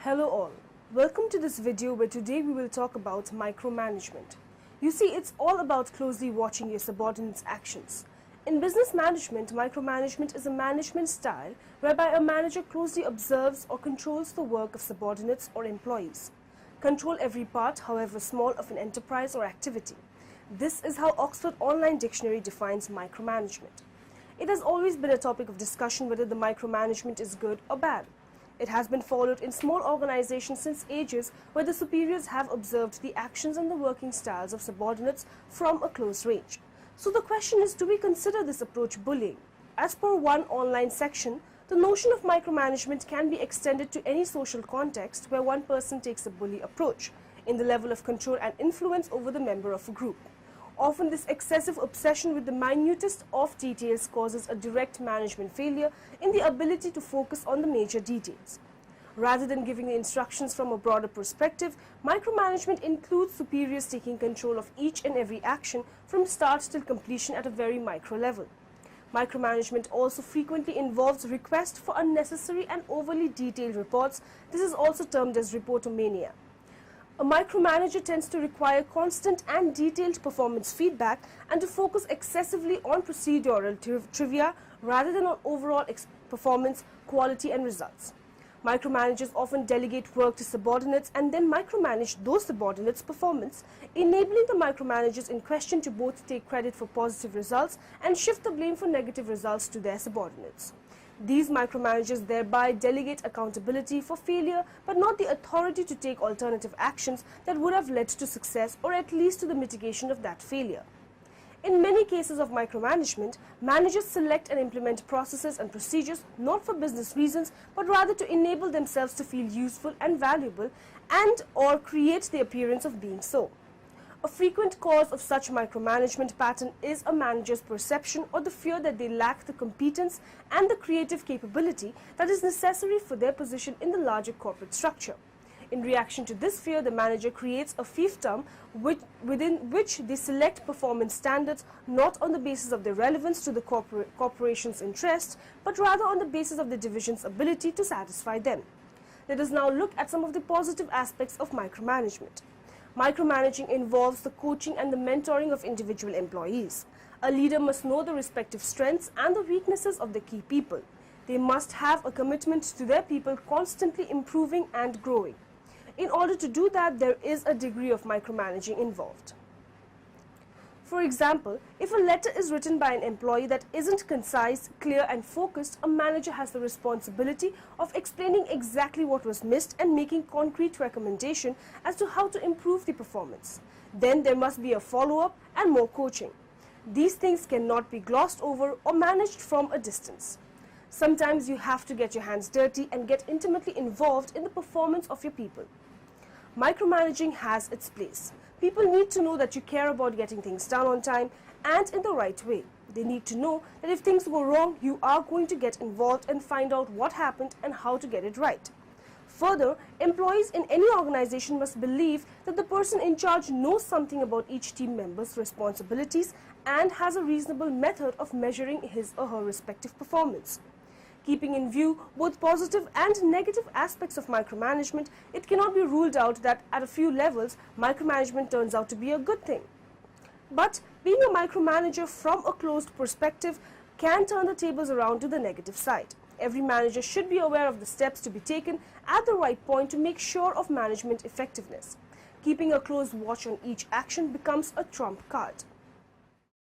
Hello all, welcome to this video where today we will talk about micromanagement. You see, it's all about closely watching your subordinates' actions. In business management, micromanagement is a management style whereby a manager closely observes or controls the work of subordinates or employees. Control every part, however small, of an enterprise or activity. This is how Oxford Online Dictionary defines micromanagement. It has always been a topic of discussion whether the micromanagement is good or bad. It has been followed in small organizations since ages where the superiors have observed the actions and the working styles of subordinates from a close range. So the question is, do we consider this approach bullying? As per one online section, the notion of micromanagement can be extended to any social context where one person takes a bully approach in the level of control and influence over the member of a group. Often this excessive obsession with the minutest of details causes a direct management failure in the ability to focus on the major details. Rather than giving the instructions from a broader perspective, micromanagement includes superiors taking control of each and every action from start till completion at a very micro level. Micromanagement also frequently involves requests for unnecessary and overly detailed reports. This is also termed as reportomania. A micromanager tends to require constant and detailed performance feedback and to focus excessively on procedural trivia rather than on overall performance, quality and results. Micromanagers often delegate work to subordinates and then micromanage those subordinates' performance, enabling the micromanagers in question to both take credit for positive results and shift the blame for negative results to their subordinates. These micromanagers thereby delegate accountability for failure but not the authority to take alternative actions that would have led to success or at least to the mitigation of that failure. In many cases of micromanagement, managers select and implement processes and procedures not for business reasons but rather to enable themselves to feel useful and valuable and/or create the appearance of being so. A frequent cause of such micromanagement pattern is a manager's perception or the fear that they lack the competence and the creative capability that is necessary for their position in the larger corporate structure. In reaction to this fear, the manager creates a fiefdom within which they select performance standards not on the basis of their relevance to the corporation's interests, but rather on the basis of the division's ability to satisfy them. Let us now look at some of the positive aspects of micromanagement. Micromanaging involves the coaching and the mentoring of individual employees. A leader must know the respective strengths and the weaknesses of the key people. They must have a commitment to their people, constantly improving and growing. In order to do that, there is a degree of micromanaging involved. For example, if a letter is written by an employee that isn't concise, clear and focused, a manager has the responsibility of explaining exactly what was missed and making concrete recommendation as to how to improve the performance. Then there must be a follow-up and more coaching. These things cannot be glossed over or managed from a distance. Sometimes you have to get your hands dirty and get intimately involved in the performance of your people. Micromanaging has its place. People need to know that you care about getting things done on time and in the right way. They need to know that if things go wrong, you are going to get involved and find out what happened and how to get it right. Further, employees in any organization must believe that the person in charge knows something about each team member's responsibilities and has a reasonable method of measuring his or her respective performance. Keeping in view both positive and negative aspects of micromanagement, it cannot be ruled out that at a few levels, micromanagement turns out to be a good thing. But being a micromanager from a closed perspective can turn the tables around to the negative side. Every manager should be aware of the steps to be taken at the right point to make sure of management effectiveness. Keeping a close watch on each action becomes a trump card.